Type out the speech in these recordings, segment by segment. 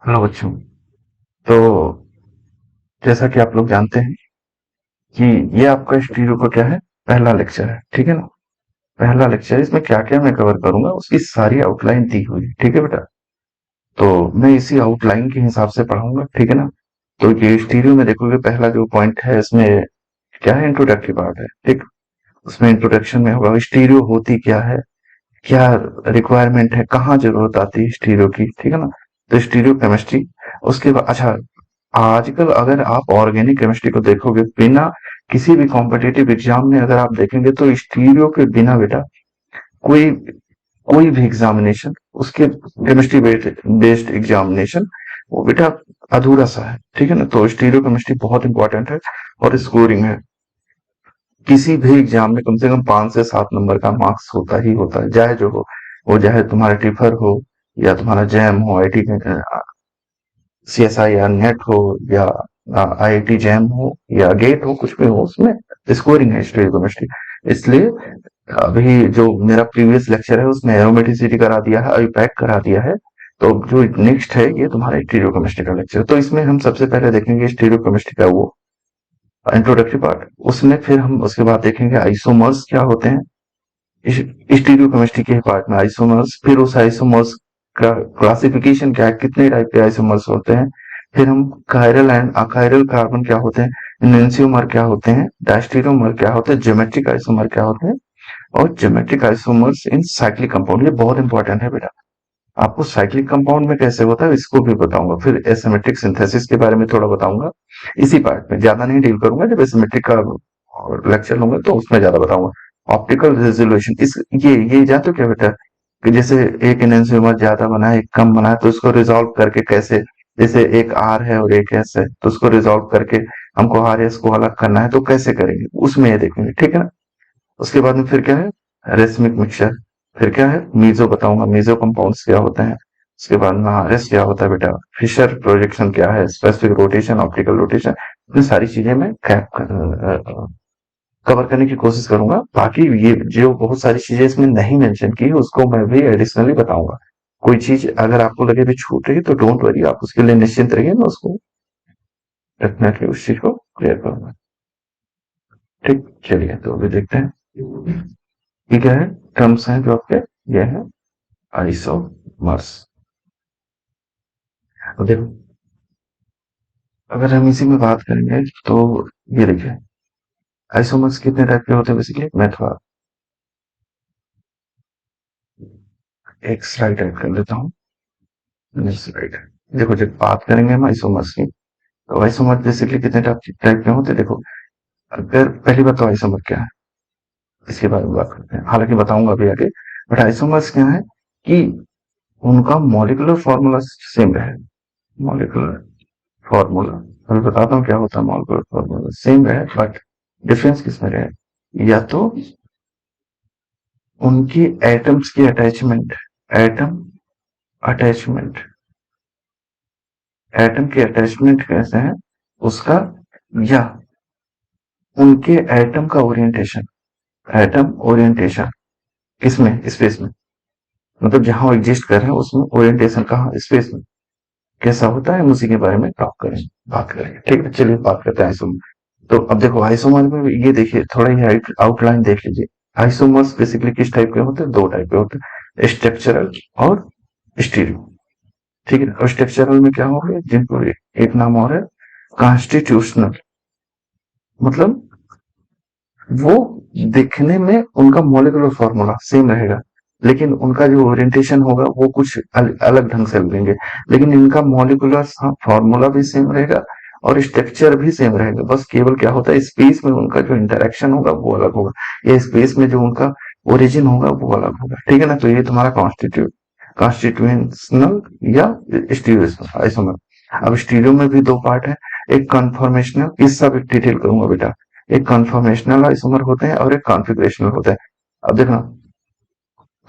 Hello बच्चों। तो जैसा कि आप लोग जानते हैं कि ये आपका स्टीरियो का क्या है, पहला लेक्चर है। ठीक है ना। पहला लेक्चर, इसमें क्या क्या मैं कवर करूंगा उसकी सारी आउटलाइन दी हुई है। ठीक है बेटा। तो मैं इसी आउटलाइन के हिसाब से पढ़ाऊंगा। ठीक है ना। तो ये स्टीरियो में देखोगे, पहला जो पॉइंट है इसमें क्या है, इंट्रोडक्टरी पार्ट है। ठीक। उसमें इंट्रोडक्शन में होगा स्टीरियो होती क्या है, क्या रिक्वायरमेंट है, कहाँ जरूरत आती है स्टीरियो की। ठीक है ना। तो स्टीरियो केमिस्ट्री। उसके बाद अच्छा, आजकल अगर आप ऑर्गेनिक केमिस्ट्री को देखोगे, बिना किसी भी कॉम्पिटिटिव एग्जाम में अगर आप देखेंगे तो स्टीरियो के बिना बेटा कोई कोई भी एग्जामिनेशन, उसके केमिस्ट्री बेस्ड एग्जामिनेशन, वो बेटा अधूरा सा है। ठीक है ना। तो स्टीरियो केमिस्ट्री बहुत इंपॉर्टेंट है और स्कोरिंग है। किसी भी एग्जाम में कम से कम 5 से 7 नंबर का मार्क्स होता ही होता है, चाहे जो हो। वो चाहे तुम्हारा टिफर हो, या तुम्हारा जैम हो, आईटी सीएसआई या नेट हो, या आईआईटी जैम हो, या गेट हो, कुछ भी हो, उसमें स्कोरिंग है स्टोइकोमेट्री। इसलिए अभी जो मेरा प्रीवियस लेक्चर है उसमें एरोमेटिसिटी करा दिया है, आईपैक करा दिया है। तो जो नेक्स्ट है ये तुम्हारा स्टीरियोकेमिस्ट्री का लेक्चर है। तो इसमें हम सबसे पहले देखेंगे स्टीरियोकेमिस्ट्री का वो इंट्रोडक्टरी पार्ट। उसमें फिर हम उसके बाद देखेंगे आइसोमर्स क्या होते हैं। स्टीरियोकेमिस्ट्री के पार्ट में आइसोमर्स, फिर उस आइसोमर्स का क्लासिफिकेशन क्या है, कितने टाइप के आइसोमर्स होते हैं। फिर हम कायरल एंड अकायरल कार्बन क्या होते हैं, एनेंसियोमर क्या होते हैं, डायस्टेरियोमर क्या होते हैं, ज्योमेट्रिक आइसोमर क्या होते हैं, और ज्योमेट्रिक आइसोमर्स इन साइक्लिक कंपाउंड। ये बहुत इंपॉर्टेंट है बेटा। आपको साइक्लिक कंपाउंड में कैसे होता है इसको भी बताऊंगा। फिर एसिमेट्रिक सिंथेसिस के बारे में थोड़ा बताऊंगा। इसी पार्ट में ज्यादा नहीं डील करूंगा, जब एसिमेट्रिक का लेक्चर लूंगा तो उसमें ज्यादा बताऊंगा। ऑप्टिकल रेजोल्यूशन, इस ये जानते हो क्या बेटा, कि जैसे एक एनेंसियोमर ज्यादा बना है, एक कम बना है, तो उसको रिजॉल्व करके कैसे, जैसे एक आर है और एक एस है, तो उसको रिजॉल्व करके हमको आर एस को अलग करना है, तो कैसे करेंगे उसमें ये देखेंगे। ठीक है ना। उसके बाद में फिर क्या है, रेसमिक मिक्सचर। फिर क्या है, मीजो बताऊंगा, मीजो कंपाउंड्स क्या होते हैं। उसके बाद में आरएस क्या होता है बेटा, फिशर प्रोजेक्शन क्या है, स्पेसिफिक रोटेशन, ऑप्टिकल रोटेशन, ये सारी चीजें मैं कवर करने की कोशिश करूंगा। बाकी ये जो बहुत सारी चीजें इसमें नहीं मेंशन की है उसको मैं भी एडिशनली बताऊंगा। कोई चीज अगर आपको लगे भी छूट रही है तो डोंट वरी, आप उसके लिए निश्चिंत रहिए, मैं उसको डेफिनेटली उस चीज को क्लियर करूंगा। ठीक, चलिए तो अभी देखते हैं ये क्या है। टर्म्स हैं जो आपके, ये है आइसोमर्स। तो देखो, अगर हम इसी में बात करेंगे तो ये देखिए, आइसोमर्स कितने टाइप के होते हैं बेसिकली, मैं थोड़ा एक स्लाइड ऐड कर लेता हूँ। स्लाइड, देखो जब बात करेंगे हम आइसोमर्स की, तो आइसोमर बेसिकली कितने टाइप के होते हैं। देखो, अगर पहली बात तो आइसोमर क्या है इसके बारे में बात करते हैं, हालांकि बताऊंगा अभी आगे। बट आइसोमर्स क्या है कि उनका मॉलिक्यूलर फॉर्मूला सेम रहे। मॉलिक्यूलर फॉर्मूला, अभी बताता हूँ क्या होता है। मॉलिक्यूलर फॉर्मूला सेम रहे, बट डिफरेंस किसमें रहे, या तो उनकी एटम्स की अटैचमेंट, एटम अटैचमेंट, एटम के अटैचमेंट कैसे है उसका, या उनके एटम का ओरिएंटेशन, एटम ओरिएंटेशन किसमें, स्पेस में, मतलब जहां वो एग्जिस्ट कर रहे हैं उसमें ओरिएंटेशन कहाँ, स्पेस में कैसा होता है, उसी के बारे में बात करेंगे। ठीक है, चलिए बात करते हैं आइसोमर। तो अब देखो आइसोमर में ये देखिए, थोड़ा ये आउटलाइन देख लीजिए। आइसोमर्स बेसिकली किस टाइप के होते हैं, दो टाइप के होते हैं, स्ट्रक्चरल और स्टीरियो। ठीक है। और स्ट्रक्चरल में क्या हो गया, जिनको एक नाम और है कॉन्स्टिट्यूशनल, मतलब वो दिखने में उनका मॉलिक्यूलर फॉर्मूला सेम रहेगा, लेकिन उनका जो ओरिएंटेशन होगा वो कुछ अलग ढंग से लगेंगे। लेकिन इनका मॉलिक्यूलर फॉर्मूला भी सेम रहेगा और स्ट्रक्चर भी सेम रहेगा, बस केवल क्या होता है स्पेस में उनका जो इंटरेक्शन होगा वो अलग होगा, या स्पेस में जो उनका ओरिजिन होगा वो अलग होगा। ठीक है ना। तो ये तुम्हारा कॉन्स्टिट्यूशनल या स्टीरियो आइसोमर। अब स्टीरियो में भी दो पार्ट है, एक कन्फॉर्मेशनल, इस सब डिटेल करूंगा बेटा। एक कन्फॉर्मेशनल आइसोमर होते हैं और एक कॉन्फिगरेशनल होता है। अब देखना,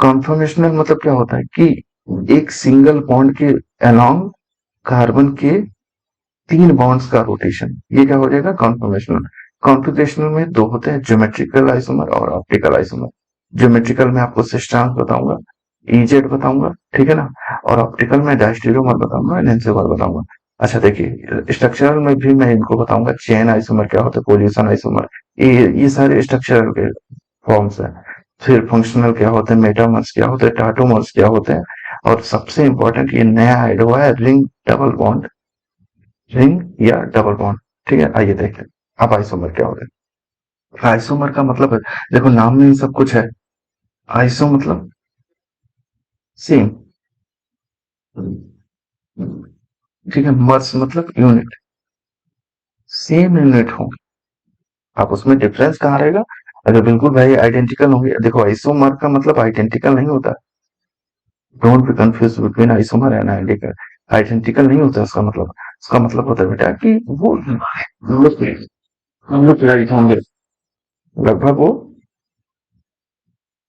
कन्फॉर्मेशनल मतलब क्या होता है कि एक सिंगल बॉन्ड के अलोंग कार्बन के 3 बॉन्ड्स का रोटेशन, ये क्या हो जाएगा कन्फॉर्मेशनल। कॉन्फिगरेशनल में दो होते हैं, ज्योमेट्रिकल आइसोमर और ऑप्टिकल आइसोमर। ज्योमेट्रिकल में आपको सिस्टम बताऊंगा, ईजेड बताऊंगा, ठीक है ना। और ऑप्टिकल में डायस्टेरियोमर बताऊंगा, एनहांसोमर बताऊंगा। अच्छा देखिए, स्ट्रक्चरल में भी मैं इनको बताऊंगा, चेन आइसोमर क्या होता है, पोजीशन आइसोमर, ये सारे स्ट्रक्चरल के फॉर्म्स हैं। फिर फंक्शनल क्या होते हैं, मेटामर्स क्या होते हैं, टाटोमर्स क्या होते हैं। और सबसे इंपॉर्टेंट ये नया ऐड हुआ है, रिंग डबल बॉन्ड, रिंग या डबल बॉन्ड। ठीक है, आइए देखते हैं अब आइसोमर क्या होता है। आइसोमर का मतलब है, देखो नाम में ही सब कुछ है। आइसो मतलब सेम, ठीक है। मर्स मतलब यूनिट, सेम यूनिट हो। आप उसमें डिफरेंस कहाँ रहेगा, अगर बिल्कुल भाई आइडेंटिकल होंगे। देखो आइसोमर का मतलब आइडेंटिकल नहीं होता, don't be confuse between isomer and identical. Identical नहीं होता उसका मतलब होता है बेटा कि वो न्यूक्लियाइड होंगे, लगभग वो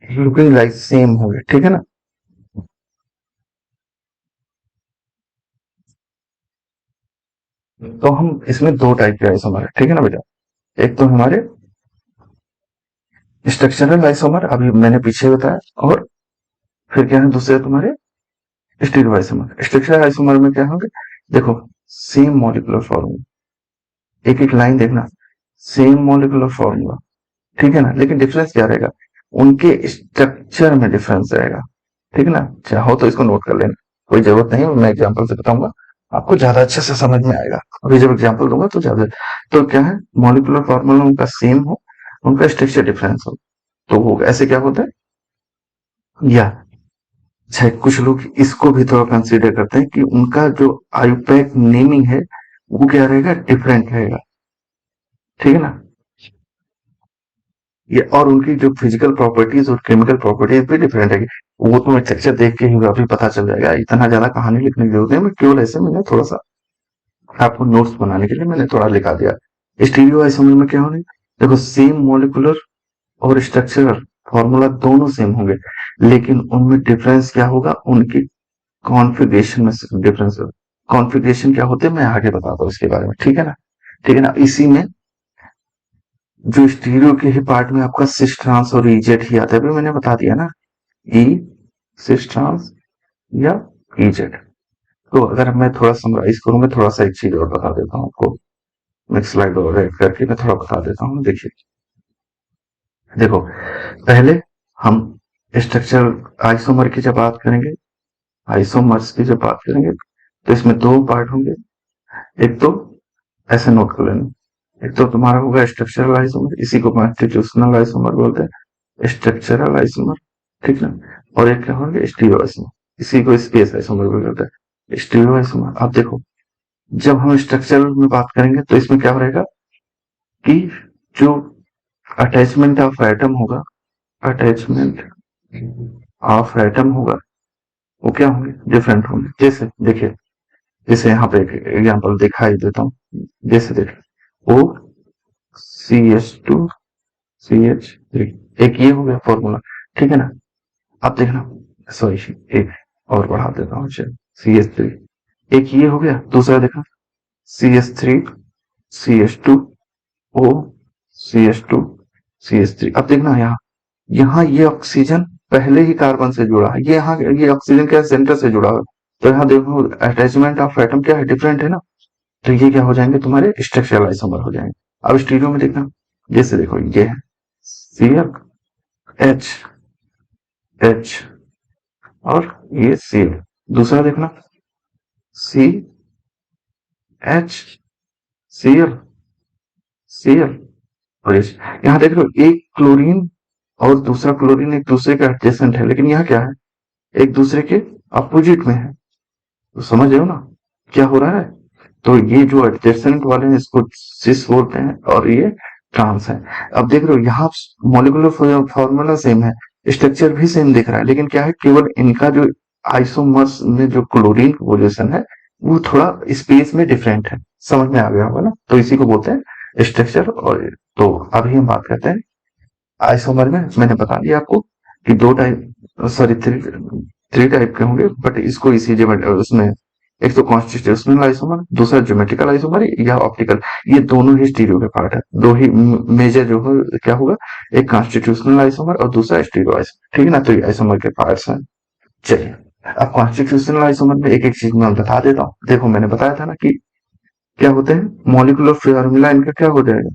लुकिंग लाइक सेम होंगे, ठीक है ना। तो हम इसमें दो टाइप के आइसोमर है, ठीक है ना बेटा। एक तो हमारे स्ट्रक्चरल आइसोमर, अभी मैंने पीछे बताया, और फिर क्या है दूसरे तुम्हारे स्टीरियो आइसोमर। स्ट्रक्चरल आइसोमर में क्या होंगे, देखो सेम मॉलिक्यूलर फॉर्मूला, एक एक लाइन देखना, सेम मॉलिक्यूलर फॉर्मूला, ठीक है ना। लेकिन डिफरेंस क्या रहेगा, उनके स्ट्रक्चर में डिफरेंस रहेगा, ठीक है ना। चाहो तो इसको नोट कर लेना, कोई जरूरत नहीं है, मैं एग्जांपल से बताऊंगा, आपको ज्यादा अच्छे से समझ में आएगा। अभी जब एग्जांपल दूंगा तो ज्यादा, तो क्या है, मॉलिक्यूलर फॉर्मूला उनका सेम हो, उनका स्ट्रक्चर डिफरेंस हो, तो वो ऐसे क्या होता है। या अच्छा, कुछ लोग इसको भी थोड़ा कंसीडर करते हैं कि उनका जो आयुपैक नेमिंग है वो क्या रहेगा, डिफरेंट रहेगा, ठीक है ना। ये और उनकी जो फिजिकल प्रॉपर्टीज और केमिकल प्रॉपर्टीज भी डिफरेंट है। वो तो मैं स्ट्रक्चर देख के ही अभी पता चल जाएगा, इतना ज्यादा कहानी लिखने की जरूरत नहीं, मैं केवल ऐसे मैंने थोड़ा सा आपको नोट्स बनाने के लिए मैंने थोड़ा लिखा दिया। स्टीरियो आइसोमर में क्या होने, देखो सेम मॉलिक्यूलर और स्ट्रक्चरल फॉर्मूला दोनों सेम होंगे, लेकिन उनमें डिफरेंस क्या होगा, उनकी कॉन्फ़िगरेशन में डिफरेंस होगा। कॉन्फ़िगरेशन क्या होते हैं मैं आगे बताता हूँ इसके बारे में, ठीक है ना। ठीक है ना, इसी में जो स्टीरियो के ही पार्ट में आपका सिस ट्रांस और ईजेड ही आता है, अभी मैंने बता दिया ना, ई सिस ट्रांस या ईजेड। तो अगर मैं थोड़ा समराइज करूं, मैं थोड़ा सा एक चीज और बता देता हूँ आपको, नेक्स्ट स्लाइड और ऐड करके मैं थोड़ा बता देता हूँ। देखिए, देखो पहले हम स्ट्रक्चरल आइसोमर की जब बात करेंगे, आइसोमर्स की जब बात करेंगे, तो इसमें दो पार्ट होंगे। एक तो ऐसे नोट कर लेना, एक तो तुम्हारा होगा स्ट्रक्चरल आइसोमर, इसी को कॉन्स्टिट्यूशनल आइसोमर बोलते हैं, स्ट्रक्चरल आइसोमर, ठीक ना। और एक क्या होंगे स्टीरियो आइसोमर, इसी को स्पेस आइसोमर भी बोलते हैं, स्टीरियो आइसोमर। अब देखो, जब हम स्ट्रक्चरल में बात करेंगे तो इसमें क्या रहेगा कि जो अटैचमेंट ऑफ एटम होगा, अटैचमेंट ऑफ एटम होगा, वो क्या होंगे, डिफरेंट होंगे। जैसे देखिए, जैसे यहाँ पे एक एग्जांपल दिखाई देता हूँ, जैसे देखिए ओ CH2CH3, एक ये हो गया फॉर्मूला, ठीक है ना। अब देखना, सॉरी, एक और बढ़ा देता हूँ, CH3, एक ये हो गया, दूसरा देखना CH3CH2O CH2CH3। अब देखना यहाँ, यहाँ ये ऑक्सीजन पहले ही कार्बन से जुड़ा है, ये यहाँ ये ऑक्सीजन क्या सेंटर से जुड़ा है, तो यहाँ देखो अटैचमेंट ऑफ एटम क्या है, डिफरेंट है ना। तो ये क्या हो जाएंगे, तुम्हारे स्ट्रक्चरल आइसोमर हो जाएंगे। अब स्टीरियो में देखना, जैसे देखो ये है CF H और ये Cl, दूसरा देखना CHCl और H। यहाँ देख लो, एक क्लोरीन और दूसरा क्लोरीन एक दूसरे का एडजेसेंट है, लेकिन यहाँ क्या है, एक दूसरे के अपोजिट में है। तो समझ रहे हो ना क्या हो रहा है। तो ये जो एडजेसेंट वाले हैं इसको सिस बोलते हैं, और ये ट्रांस है। अब देख रहे हो यहाँ मॉलिक्यूलर फॉर्मूला सेम है, स्ट्रक्चर भी सेम दिख रहा है, लेकिन क्या है, केवल इनका जो आइसोमर्स में जो क्लोरीन पोजीशन है वो थोड़ा स्पेस में डिफरेंट है। समझ में आ गया होगा ना, तो इसी को बोलते हैं स्ट्रक्चर। और तो अभी हम बात करते हैं आइसोमर में। मैंने बता दिया आपको कि दो type, sorry three three type के होंगे, बट इसको इसी उसमें, एक तो कॉन्स्टिट्यूशनल आइसोमर, दूसरा ज्योमेट्रिकल आइसोमर या ऑप्टिकल। ये दोनों ही स्टीरियो के पार्ट है, दो ही मेजर जो है क्या होगा, एक कॉन्स्टिट्यूशनल आइसोमर और दूसरा स्टीरियो आइसोमर, ठीक है ना। तो ये आइसोमर के पार्ट्स हैं। चलिए, अब कॉन्स्टिट्यूशनल आइसोमर में एक-एक चीज़ मैं बता देता हूँ। देखो मैंने बताया था ना कि क्या होते हैं मॉलिक्यूलर फॉर्मूला इनका क्या हो जाएगा,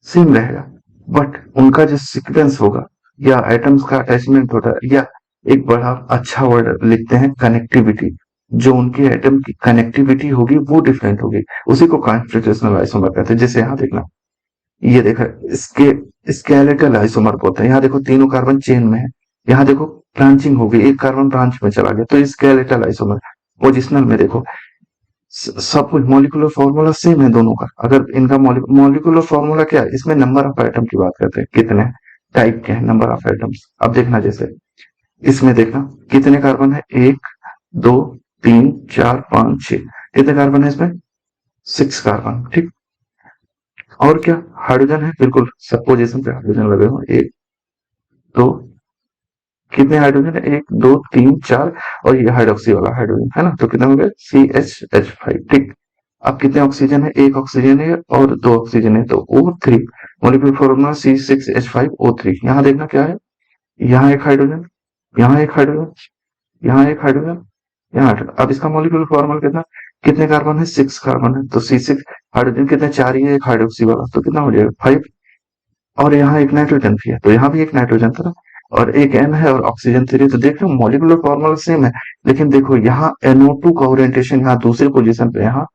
सेम रहेगा, बट उनका जो सीक्वेंस होगा या एटम्स का अटैचमेंट होता है या एक बड़ा अच्छा वर्ड लिखते हैं कनेक्टिविटी, जो उनके एटम की कनेक्टिविटी होगी वो डिफरेंट होगी, उसी को कॉन्स्टिट्यूशनल आइसोमर कहते हैं। जैसे यहाँ देखना, ये देखा इसके स्केलेटल आइसोमर बोलते हैं। यहाँ देखो तीनों कार्बन चेन में है, यहाँ देखो ब्रांचिंग हो गई, एक कार्बन ब्रांच में चला गया, तो स्केलेटल आइसोमर। पोजिशनल में देखो सब कुछ मॉलिक्यूलर फॉर्मूला सेम है दोनों का। अगर इनका मॉलिक्यूलर फॉर्मूला क्या है, इसमें नंबर ऑफ एटम की बात करते हैं, कितने टाइप के हैं नंबर ऑफ एटम्स। अब देखना जैसे इसमें देखना कितने कार्बन है, 1 2 3 4 5 6, कितने कार्बन है इसमें, 6 कार्बन, ठीक। और क्या हाइड्रोजन है, बिल्कुल सब पोजीशन पे हाइड्रोजन लगे हुए, 1 2, कितने हाइड्रोजन है, 1 2 3 4, और ये हाइड्रोक्सी वाला हाइड्रोजन है ना, तो कितना हो गया CH H5, ठीक। अब कितने ऑक्सीजन है, एक ऑक्सीजन है और दो ऑक्सीजन है, तो O3, मॉलिक्यूलर फॉर्मूला C6H5O3। यहाँ देखना क्या है, यहाँ एक हाइड्रोजन, यहाँ एक हाइड्रोजन, यहाँ एक हाइड्रोजन, यहाँ हाइड्रोजन। अब इसका मॉलिक्यूलर फॉर्मूला कितना, कितने कार्बन है, 6 कार्बन है, तो C6 हाइड्रोजन कितने, 4 ही है, एक हाइड्रोक्सी वाला, तो कितना हो जाएगा 5। और यहाँ एक नाइट्रोजन भी है, तो यहाँ भी एक नाइट्रोजन था ना, और एक N है और ऑक्सीजन 3। तो देख रहे हो मॉलिक्यूलर फॉर्मूला सेम है, लेकिन देखो यहाँ NO2 का ओरिएंटेशन यहाँ दूसरे पोजीशन पे, यहाँ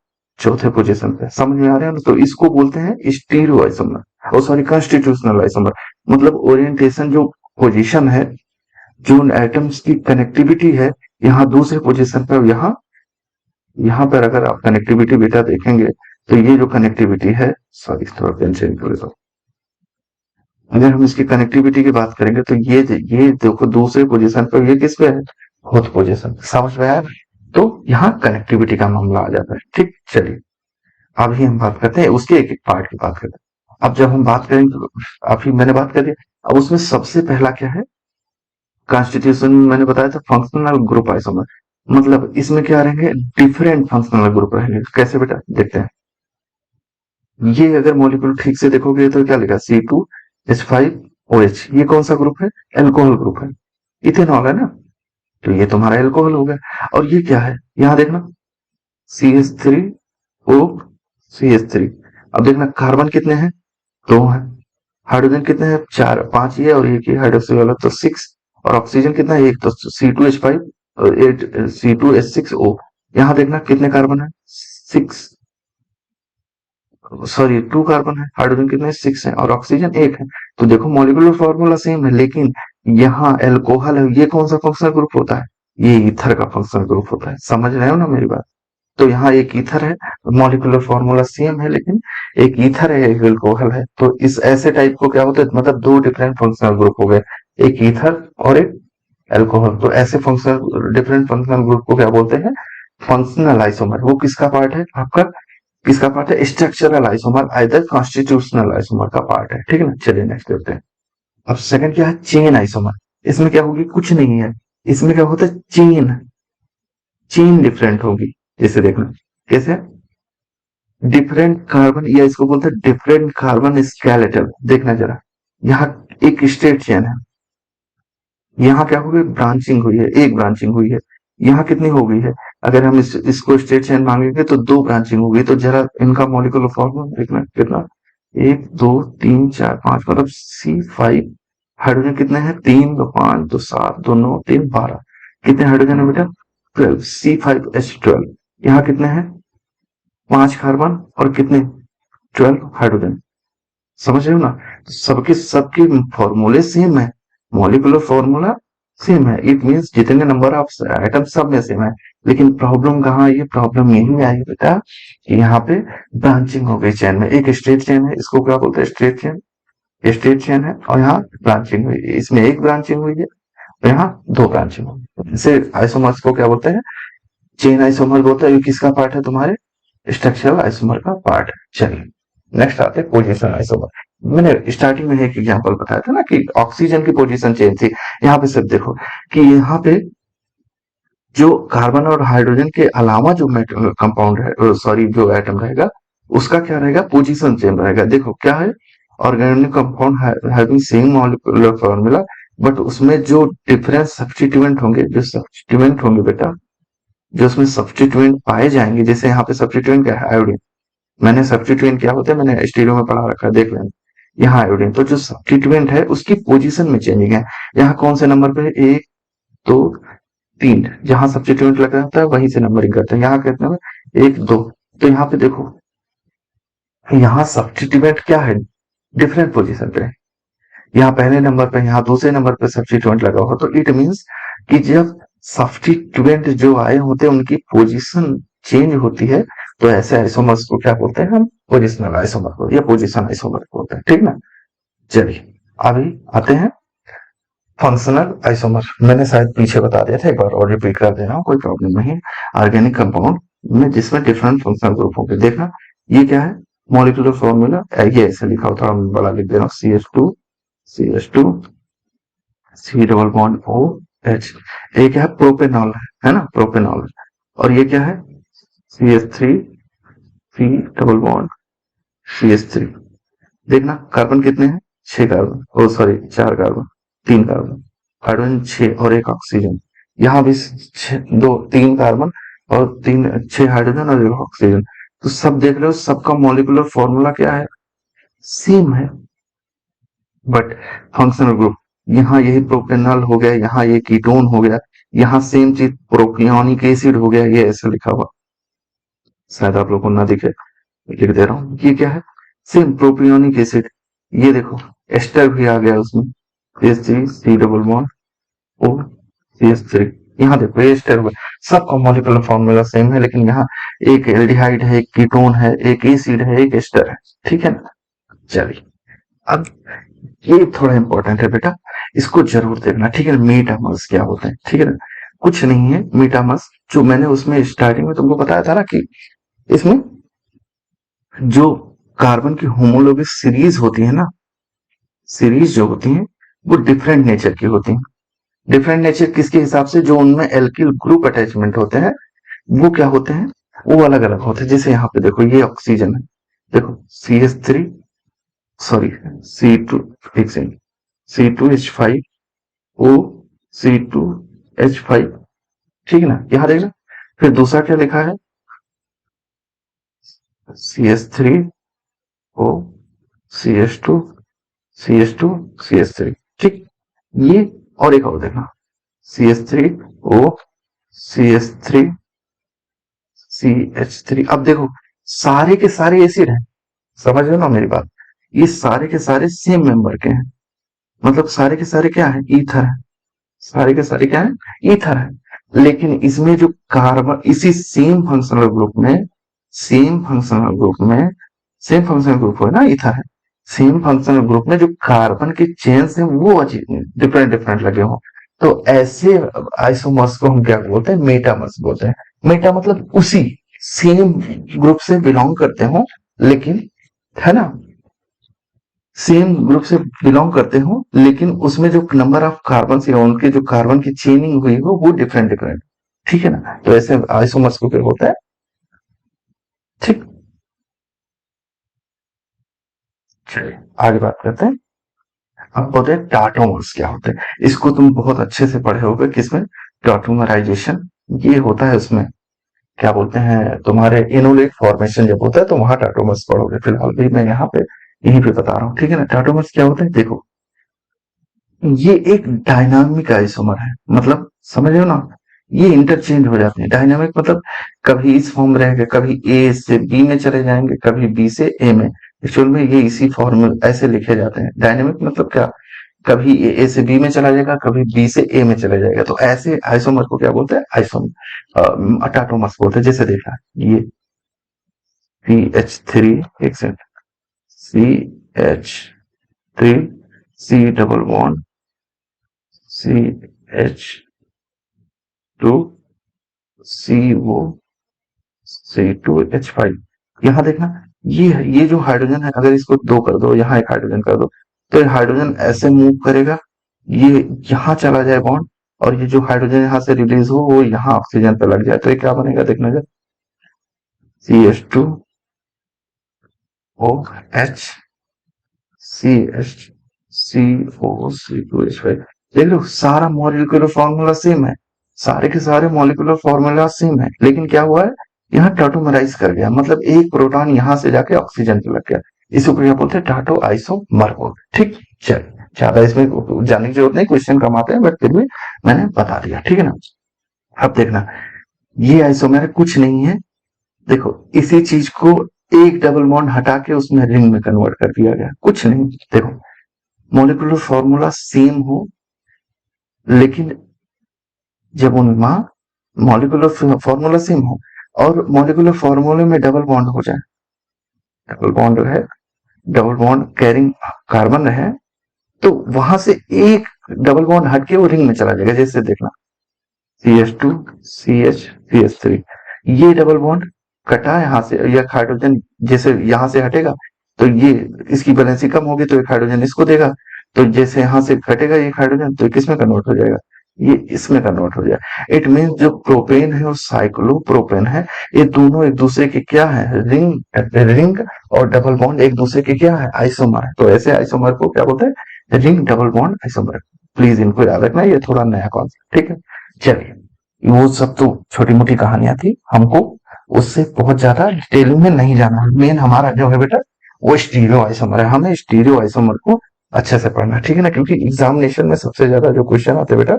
चौथे पोजीशन पे। समझ में आ रहा है ना, तो इसको बोलते हैं स्टीरियो आइसोमर, और सॉरी कॉन्स्टिट्यूशनल आइसोमर। मतलब ओरिएंटेशन जो पोजीशन है, जो उन एटम्स की कनेक्टिविटी है, यहाँ दूसरे पोजीशन पे, यहाँ यहाँ पर अगर आप कनेक्टिविटी बेटा देखेंगे, तो ये जो कनेक्टिविटी है, सॉरी थोड़ा पेन चेंज कर देता हूं। अगर हम इसकी कनेक्टिविटी की बात करेंगे, तो ये देखो दूसरे पोजीशन पर, ये किस पे है, फोर्थ पोजीशन। समझ में आया, तो यहाँ कनेक्टिविटी का मामला आ जाता है, ठीक। चलिए अभी हम बात करते हैं उसके एक एक पार्ट की बात करते हैं। अब जब हम बात करेंगे, अभी मैंने बात कर दी, अब उसमें सबसे पहला क्या है, कॉन्स्टिट्यूशन मैंने बताया था फंक्शनल ग्रुप आइसोमर। मतलब इसमें क्या रहेंगे, डिफरेंट फंक्शनल ग्रुप रहेंगे। कैसे बेटा देखते हैं, ये अगर मॉलिक्यूल ठीक से देखोगे तो क्या लिखा, C2H5OH, ये कौन सा ग्रुप है, एल्कोहल ग्रुप है, इथेनॉल है ना, तो ये तुम्हारा एल्कोहल हो गया। और ये क्या है, यहां देखना CH3O CH3। अब देखना कार्बन कितने हैं, 2 हैं, हाइड्रोजन कितने हैं, 4 5 ही है, और एक ही हाइड्रोक्सी वाला, तो 6। और ऑक्सीजन कितना है, एक, तो C2H5 और 8 C2H6O। यहाँ देखना कितने कार्बन है, 6, सॉरी 2 कार्बन है, हाइड्रोजन कितने 6 है, और ऑक्सीजन 1 है। तो देखो मॉलिक्यूलर फॉर्मूला सेम है, लेकिन यहाँ एल्कोहल है, ये कौन सा फंक्शनल ग्रुप होता है, ये ईथर का फंक्शनल ग्रुप होता है। समझ रहे हो ना मेरी बात, तो यहाँ एक ईथर है, मॉलिक्यूलर फॉर्मूला सेम है, लेकिन एक ईथर है एक एल्कोहल है, तो इस ऐसे टाइप को क्या होता है, मतलब दो डिफरेंट फंक्शनल ग्रुप हो गए, एक ईथर और एक एल्कोहल। तो ऐसे फंक्शनल डिफरेंट फंक्शनल ग्रुप को क्या बोलते हैं, फंक्शनल आइसोमर। वो किसका पार्ट है आपका, किसका पार्ट है, structural isomer, either constitutional isomer का पार्ट है, ठीक है ना। चलिए नेक्स्ट देखते हैं। अब सेकंड क्या है, चेन आइसोमर। इसमें क्या होगी, कुछ नहीं है, इसमें क्या होता है, चेन, चेन डिफरेंट होगी। जैसे देखना कैसे, डिफरेंट कार्बन, या इसको बोलते हैं डिफरेंट कार्बन स्केलेटल। देखना जरा, यहाँ एक स्ट्रेट चेन है, यहाँ क्या हो गई, ब्रांचिंग हुई है, एक ब्रांचिंग हुई है। यहाँ कितनी हो गई है, अगर हम इसको स्ट्रेट चेन मांगेंगे तो 2 ब्रांचिंग हो गई। तो जरा इनका मॉलिक्यूलर फॉर्मूला देखना कितना, 1 2 3 4 5, मतलब C5, हाइड्रोजन कितने हैं, 3 2 5 2 7 2 9 3 12, कितने हाइड्रोजन है बेटा, 12, C5H12। यहाँ कितने हैं, 5 कार्बन और कितने, 12 हाइड्रोजन। समझ रहे हो ना, तो सबके सबके फॉर्मूले सेम है, मॉलिक्यूलर फॉर्मूला सेम है, इट मींस जितने नंबर ऑफ एटम सब में सेम है। लेकिन प्रॉब्लम कहाँ आई है, प्रॉब्लम यही आई बेटा कि यहाँ पे ब्रांचिंग हो गई चेन में। एक स्ट्रेट चेन है, इसको क्या बोलते हैं, स्ट्रेट चेन, स्ट्रेट चेन है, और यहाँ ब्रांचिंग हुई है, इसमें एक ब्रांचिंग हुई है, और यहाँ 2 ब्रांचिंग हुई है। इसे आइसोमर्स को क्या बोलते हैं, चेन आइसोमर बोलते हैं। ये किसका पार्ट है, तुम्हारे स्ट्रक्चरल आइसोमर का पार्ट है। चलिए नेक्स्ट आते हैं पोजीशन आइसोमर। मैंने स्टार्टिंग में एक एग्जांपल बताया था ना कि ऑक्सीजन की पोजीशन चेंज थी। यहाँ पे सब देखो कि यहाँ पे जो कार्बन और हाइड्रोजन के अलावा जो कंपाउंड है, सॉरी जो एटम रहेगा, उसका क्या रहेगा, पोजीशन चेंज रहेगा। देखो क्या है, organic compound having same molecular formula but उसमें जो डिफरेंट सब्स्टिट्यूएंट होंगे, जो सब्स्टिट्यूएंट होंगे बेटा, जो उसमें सब्स्टिट्यूएंट पाए जाएंगे, जैसे यहाँ पे सब्स्टिट्यूएंट क्या है, आयोडीन। मैंने सब्स्टिट्यूएंट क्या होता है मैंने स्टीरियो में पढ़ा रखा है, देख लेना। यहाँ आयोडीन, तो जो सब्स्टिट्यूएंट है उसकी पोजीशन में चेंजिंग है। यहाँ कौन से नंबर पे है, 1 2 3, जहां सब्स्टिट्यूएंट लगा रहता है वहीं से नंबरिंग करते हैं। यहाँ कितने में, 1 2। तो यहाँ पे देखो, यहाँ सब्स्टिट्यूएंट क्या है, डिफरेंट पोजीशन पे है। यहाँ पहले नंबर पे, यहाँ दूसरे नंबर पे सब्स्टिट्यूएंट लगा हुआ, तो इट मीन्स कि जब सब्स्टिट्यूएंट जो आए होते हैं उनकी पोजीशन चेंज होती है, तो ऐसे आइसोमर्स को क्या बोलते हैं हम, पोजिशनल आइसोमर को या पोजीशन आइसोमर बोलते हैं, ठीक ना। चलिए अभी आते हैं फंक्शनल आइसोमर। मैंने शायद पीछे बता दिया था, एक बार और रिपीट कर दे रहा हूँ, कोई प्रॉब्लम नहीं। ऑर्गेनिक कंपाउंड में जिसमें डिफरेंट फंक्शनल ग्रुप होंगे, देखना ये क्या है, मॉलिक्यूलर फॉर्मूला ये ऐसे लिखा होता है, बड़ा लिख दे रहा हूँ, CH2 C double bond O H. एक है प्रोपेनॉल, है ना, प्रोपेनॉल। और ये क्या है, CH3 C double bond CH3। देखना कार्बन कितने हैं, 6 कार्बन, ओ सॉरी 4 कार्बन, 3 कार्बन, हाइड्रोजन 6 और 1 ऑक्सीजन। यहाँ भी 2 3 कार्बन और 6 हाइड्रोजन और 1 ऑक्सीजन। तो सब देख रहे हो, सबका मॉलिक्यूलर फॉर्मूला क्या है, सेम है, बट फंक्शनल ग्रुप, यहाँ यही प्रोपेनॉल हो गया, यहाँ ये कीटोन हो गया, यहाँ सेम चीज प्रोपियोनिक एसिड हो गया, ये ऐसे लिखा हुआ, शायद आप लोगों को ना दिखे, लिख दे रहा हूँ। ये क्या है, सेम प्रोपियोनिक एसिड। ये देखो एस्टर भी आ गया उसमें, CH3 सी डबल बॉन्ड ओ CH3। यहाँ देखो ये एस्टर हुआ, सबका मॉलिक्यूलर फॉर्मूला सेम है, लेकिन यहाँ एक एल्डिहाइड है, एक कीटोन है, एक एसिड है, एक एस्टर है, ठीक है ना। चलिए अब ये थोड़ा इंपॉर्टेंट है बेटा, इसको जरूर देखना, ठीक है। मीटामर्स क्या होते हैं, ठीक है ना, कुछ नहीं है मीटामर्स, जो मैंने उसमें स्टार्टिंग में तुमको बताया था ना कि इसमें जो कार्बन की होमोलॉगस सीरीज होती है ना, सीरीज जो होती है वो डिफरेंट नेचर की होती है। डिफरेंट नेचर किसके हिसाब से, जो उनमें एल्किल ग्रुप अटैचमेंट होते हैं वो क्या होते हैं, वो अलग अलग होते हैं। जैसे यहाँ पे देखो ये ऑक्सीजन है, देखो CH3 सॉरी C2, एक सेकंड, C2H5O C2H5, ठीक है ना। यहाँ देखना, फिर दूसरा क्या लिखा है, CH3O CH2 CH2 CH3, ठीक। ये और एक और देखना, CH3O CH3 CH3। अब देखो सारे के सारे एसिड हैं, समझ रहे हो ना मेरी बात, ये सारे के सारे सेम मेंबर के हैं, मतलब सारे के सारे क्या है, ईथर है, सारे के सारे क्या है, ईथर है। लेकिन इसमें जो कार्बन, इसी सेम फंक्शनल ग्रुप में, सेम फंक्शनल ग्रुप में, सेम फंक्शनल ग्रुप है ना, ईथर है, सेम फंक्शनल ग्रुप में जो कार्बन के चेन्स हैं वो डिफरेंट डिफरेंट लगे हों, तो ऐसे आइसोमर्स को हम क्या बोलते हैं, मेटामर्स बोलते हैं। मेटा मतलब उसी सेम ग्रुप से बिलोंग करते हो, लेकिन, है ना, सेम ग्रुप से बिलोंग करते हो, लेकिन उसमें जो नंबर ऑफ कार्बन या उनके जो कार्बन की चेनिंग हुई हो वो डिफरेंट डिफरेंट, ठीक है ना। तो ऐसे आइसोमर्स को क्या होता है, ठीक। चलिए आगे बात करते हैं। अब होते हैं टाटोमर्स, क्या होते हैं, इसको तुम बहुत अच्छे से पढ़े होगे, किसमें, टाटोमराइजेशन। ये होता है उसमें, क्या बोलते हैं, तुम्हारे इनोलेट फॉर्मेशन जब होता है तो वहां टाटोमर्स पढ़ोगे, फिलहाल भी मैं यहाँ पे यहीं पे बता रहा हूँ, ठीक है ना। टाटोमर्स क्या होता है, देखो ये एक डायनामिक आइसोमर है, मतलब समझ रहे हो ना, ये इंटरचेंज हो जाते हैं। डायनामिक मतलब कभी इस फॉर्म में रहेंगे, कभी ए से बी में चले जाएंगे, कभी बी से ए में। एक्चुअल में ये इसी फॉर्म में ऐसे लिखे जाते हैं। डायनामिक मतलब क्या, कभी ए से बी में चला जाएगा, कभी बी से ए में चले जाएगा, तो ऐसे आइसोमर को क्या बोलते हैं, आइसोमर टाटोमर्स बोलते हैं। जैसे देखा ये CH3, एक second, CH3 C double bond CH2 CO C2H5। यहाँ देखना, ये जो हाइड्रोजन है, अगर इसको 2 कर दो, यहाँ एक हाइड्रोजन कर दो, तो ये हाइड्रोजन ऐसे मूव करेगा, ये यहाँ चला जाए बॉन्ड, और ये जो हाइड्रोजन यहाँ से रिलीज हो वो यहाँ ऑक्सीजन पे लग जाए, तो ये क्या बनेगा, देखना जरा, CH2OH CH CO C2H5। देख रहे हो, सारा मॉलिक्यूलर फॉर्मूला सेम है, सारे के सारे मॉलिक्यूलर फॉर्मूला सेम है, लेकिन क्या हुआ है, यहाँ टाटोमराइज कर गया, मतलब एक प्रोटॉन यहाँ से जाके ऑक्सीजन पे लग गया। इसी को क्या बोलते हैं, टाटो आइसोमर को। ठीक, चल, ज्यादा इसमें जानने की जरूरत नहीं, क्वेश्चन कम आते हैं, बट फिर भी मैंने बता दिया, ठीक है ना। अब देखना, ये आइसोमर कुछ नहीं है, देखो इसी चीज को एक डबल बॉन्ड हटा के उसमें रिंग में कन्वर्ट कर दिया गया, कुछ नहीं। देखो, मॉलिक्यूलर फॉर्मूला सेम हो, लेकिन जब उनमें मॉलिक्यूलर फॉर्मूला सेम हो और मॉलिक्यूलर फॉर्मूले में डबल बॉन्ड हो जाए, डबल बॉन्ड है, डबल बॉन्ड कैरिंग कार्बन है, तो वहां से एक डबल बॉन्ड हट के वो रिंग में चला जाएगा। जैसे देखना, CH2 CH CH3, ये डबल बॉन्ड कटा यहाँ से, या हाइड्रोजन जैसे यहाँ से हटेगा तो ये इसकी वैलेंसी कम होगी, तो एक हाइड्रोजन इसको देगा, तो जैसे यहाँ से घटेगा एक हाइड्रोजन तो किसमें कन्वर्ट हो जाएगा, ये इसमें कन्वर्ट हो जाएगा। इट मीन जो प्रोपेन है और साइक्लोप्रोपेन है, ये दोनों एक दूसरे के क्या है, रिंग रिंग, और डबल बॉन्ड एक दूसरे के क्या है, आइसोमर है। तो ऐसे आइसोमर को क्या बोलते हैं, ring double bond isomer. Please इनको याद रखना, ये थोड़ा नया कॉन्सेप्ट, ठीक है। चलिए, वो सब तो छोटी मोटी कहानियां थी, हमको उससे बहुत ज्यादा डिटेल में नहीं जाना है। मेन हमारा जो है बेटा, वो स्टीरियो आइसोमर है, हमें स्टीरियो आइसोमर को अच्छे से पढ़ना है, ठीक है ना, क्योंकि एग्जामिनेशन में सबसे ज्यादा जो क्वेश्चन आते हैं बेटा,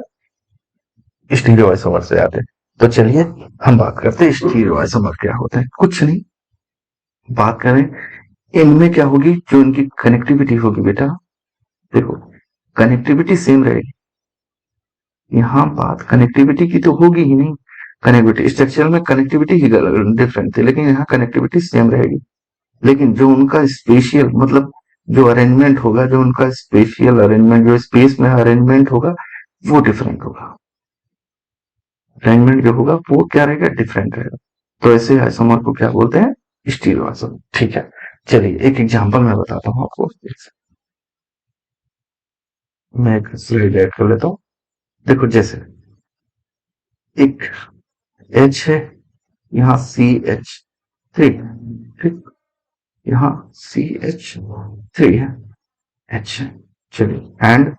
स्टीरियो आइसोमर से आते हैं। तो चलिए हम बात करते हैं स्टीरियो आइसोमर क्या होते हैं। कुछ नहीं, बात करें इनमें क्या होगी, जो इनकी कनेक्टिविटी होगी बेटा, देखो कनेक्टिविटी सेम रहेगी। यहाँ बात कनेक्टिविटी की तो होगी ही नहीं, कनेक्टिविटी स्ट्रक्चर में कनेक्टिविटी ही डिफरेंट थी, लेकिन यहाँ कनेक्टिविटी सेम रहेगी। लेकिन जो उनका स्पेशियल मतलब जो अरेंजमेंट होगा, जो उनका स्पेशियल अरेंजमेंट, जो स्पेस में अरेंजमेंट होगा, वो डिफरेंट होगा। अरेंजमेंट जो होगा वो क्या रहेगा, डिफरेंट रहेगा। तो ऐसे आइसोमर को क्या बोलते हैं, स्टीरियो आइसोमर, ठीक है। चलिए एक एग्जांपल मैं बताता हूँ आपको, मैं एक स्लाइड ऐड कर लेता हूँ। देखो जैसे एक H है, यहाँ CH3, ठीक, यहाँ CH3 है, H है। चलिए, एंड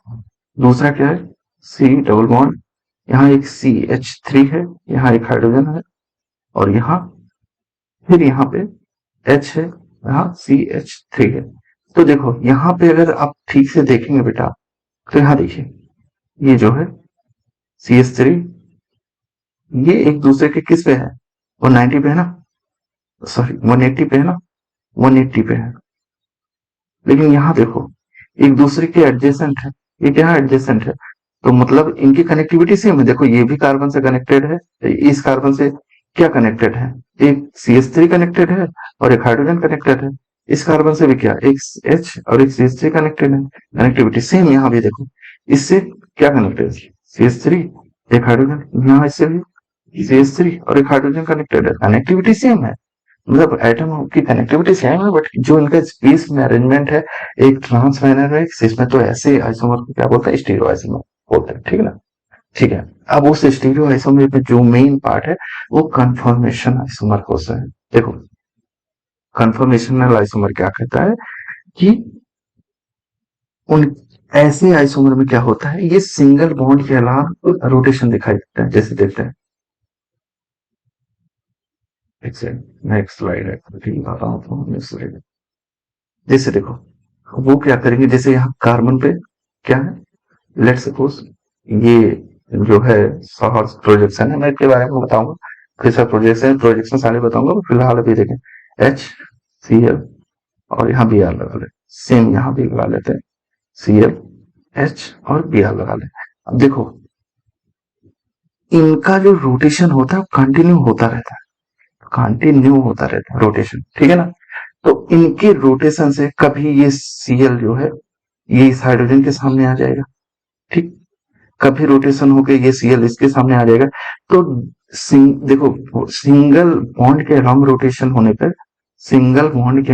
दूसरा क्या है, C डबल बॉन्ड, यहाँ एक CH3 है, यहाँ एक हाइड्रोजन है, और यहाँ फिर यहाँ पे H है, यहाँ CH3 है। तो देखो यहाँ पे अगर आप ठीक से देखेंगे बेटा, तो यहाँ देखिए, ये जो है CH3, ये एक दूसरे के किस पे है, 190 पे है ना, सॉरी 180 पे है ना, 180 पे है। लेकिन यहाँ देखो, एक दूसरे के एडजेसेंट है, ये क्या एडजेसेंट है, तो मतलब इनकी कनेक्टिविटी सेम है। देखो ये भी कार्बन से कनेक्टेड है, इस कार्बन से क्या कनेक्टेड है, एक CH3 कनेक्टेड है और एक हाइड्रोजन कनेक्टेड है। इस कार्बन से भी क्या, एक H और एक CH3 कनेक्टेड है, कनेक्टिविटी सेम। यहाँ भी देखो, इससे क्या कनेक्टेड है, CH3 एक हाइड्रोजन, यहाँ इससे भी CH3 और एक हाइड्रोजन कनेक्टेड है, कनेक्टिविटी सेम है। मतलब एटम की कनेक्टिविटी सेम है, बट जो इनका स्पेस में अरेंजमेंट है, एक ट्रांस माइनर है, एक सिस में, तो ऐसे आइसोमर को क्या बोलते हैं, स्टीरियो आइसोमर बोलते हैं, ठीक है ना। ठीक है, अब उस स्टीरियो आइसोमर में जो मेन पार्ट है, वो कन्फर्मेशन आइसोमर होता है। देखो कन्फर्मेशनल आइसोमर क्या कहता है कि उन ऐसे आइसोमर में क्या होता है, ये सिंगल बॉन्ड के अलावा रोटेशन दिखाई देता है। जैसे देखते हैं, नेक्स्ट स्लाइड है, बताता हूँ, नेक्स्ट स्लाइड। जैसे देखो, वो क्या करेंगे, जैसे यहाँ कार्बन पे क्या है, लेट सपोज ये जो है सॉहर्स प्रोजेक्शन है, मैं इसके बारे में बताऊंगा, फिर सब प्रोजेक्शन सारे बताऊंगा, फिलहाल अभी देखें HCl, और यहाँ Br लगा ले, सेम यहाँ भी लगा लेते हैं, Cl H और Br लगा ले। अब देखो इनका जो रोटेशन होता है कंटिन्यू होता रहता है, कंटिन्यू होता रहता है रोटेशन, ठीक है ना। तो इनके रोटेशन से कभी ये Cl जो है, ये इस हाइड्रोजन के सामने आ जाएगा, ठीक, कभी रोटेशन होके ये Cl इसके सामने आ जाएगा। तो देखो सिंगल बॉन्ड के अलोंग रोटेशन होने पर, सिंगल बॉन्ड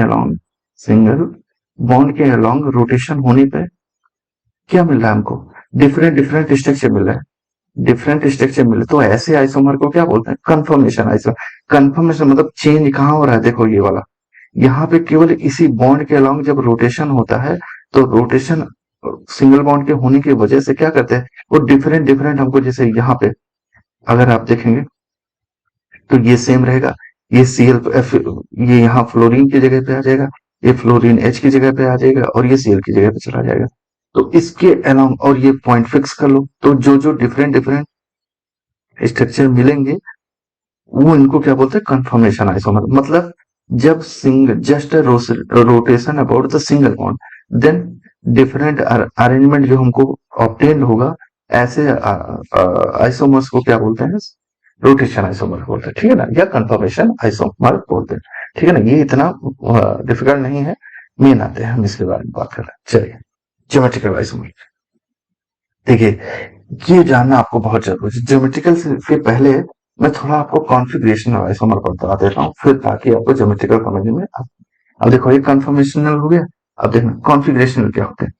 के अलोंग रोटेशन होने पर क्या मिल रहा है हमको, डिफरेंट डिफरेंट स्ट्रक्चर मिल रहा है, डिफरेंट स्ट्रक्चर मिले, तो ऐसे आइसोमर को क्या बोलते हैं, कंफर्मेशन आइसोमर। कंफर्मेशन मतलब चेंज कहाँ हो रहा है, देखो ये वाला, यहाँ पे केवल इसी बॉन्ड के अलोंग जब रोटेशन होता है, तो रोटेशन सिंगल बॉन्ड के होने की वजह से क्या करते हैं, वो डिफरेंट डिफरेंट हमको, जैसे यहाँ पे अगर आप देखेंगे तो ये सेम रहेगा, ये Cl F, ये यहाँ फ्लोरीन की जगह पे आ जाएगा, ये फ्लोरीन H की जगह पे आ जाएगा और ये Cl की जगह पे चला जाएगा। तो इसके अलावा और ये पॉइंट फिक्स कर लो, तो जो जो डिफरेंट डिफरेंट स्ट्रक्चर मिलेंगे वो इनको क्या बोलते हैं, कंफर्मेशन आइसोमर। मतलब जब just rotation about the single bond, then different arrangement जो हमको ऑब्टेन होगा, ऐसे आइसोमर्स को क्या बोलते हैं, रोटेशन आइसोमर बोलते हैं, ठीक है ना, या कंफर्मेशन आइसोमर बोलते हैं, ठीक है ना। ये इतना डिफिकल्ट नहीं है, मेन आते हैं हम इसके बारे में बात कर रहे हैं। चलिए, ज्योमेट्रिकल आइसोमर, देखिए ये जानना आपको बहुत जरूरी है। ज्योमेट्रिकल से पहले मैं थोड़ा आपको कॉन्फ़िगरेशन आइसोमर को बता देता हूँ, फिर ताकि आपको ज्योमेट्रिकल समझने में अब देखो ये कन्फर्मेशनल हो गया। अब देखना कॉन्फ़िगरेशनल क्या होते हैं।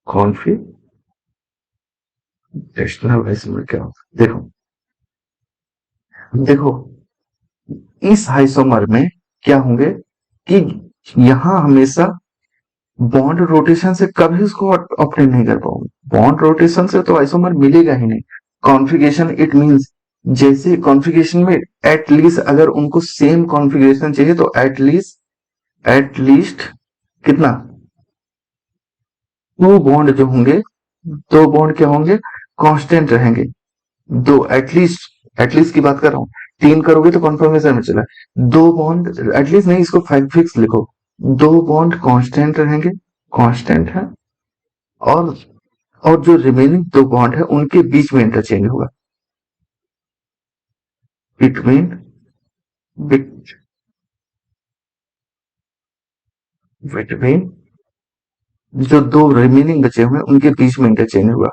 कॉन्फ़िगरेशनल आइसोमर क्या होता है, देखो देखो इस आइसोमर में क्या होंगे कि यहाँ हमेशा बॉन्ड रोटेशन से कभी उसको ऑप्टेन नहीं कर पाओगे। बॉन्ड रोटेशन से तो आइसोमर मिलेगा ही नहीं। कॉन्फ़िगरेशन इट मींस, जैसे कॉन्फ़िगरेशन में एटलीस्ट अगर उनको सेम कॉन्फ़िगरेशन चाहिए तो एटलीस्ट कितना, टू बॉन्ड जो होंगे, दो बॉन्ड क्या होंगे, कांस्टेंट रहेंगे। दो एटलीस्ट, एटलीस्ट की बात कर रहा हूं, तीन करोगे तो कन्फर्मेशन में चला, दो बॉन्ड एटलीस्ट नहीं, इसको फिक्स लिखो, दो बॉन्ड कांस्टेंट रहेंगे, कांस्टेंट है, और और जो रिमेनिंग दो बॉन्ड है उनके बीच में इंटरचेंज होगा, बिटवीन बिटवीन जो दो रिमेनिंग बचे हुए हैं उनके बीच में इंटरचेंज होगा।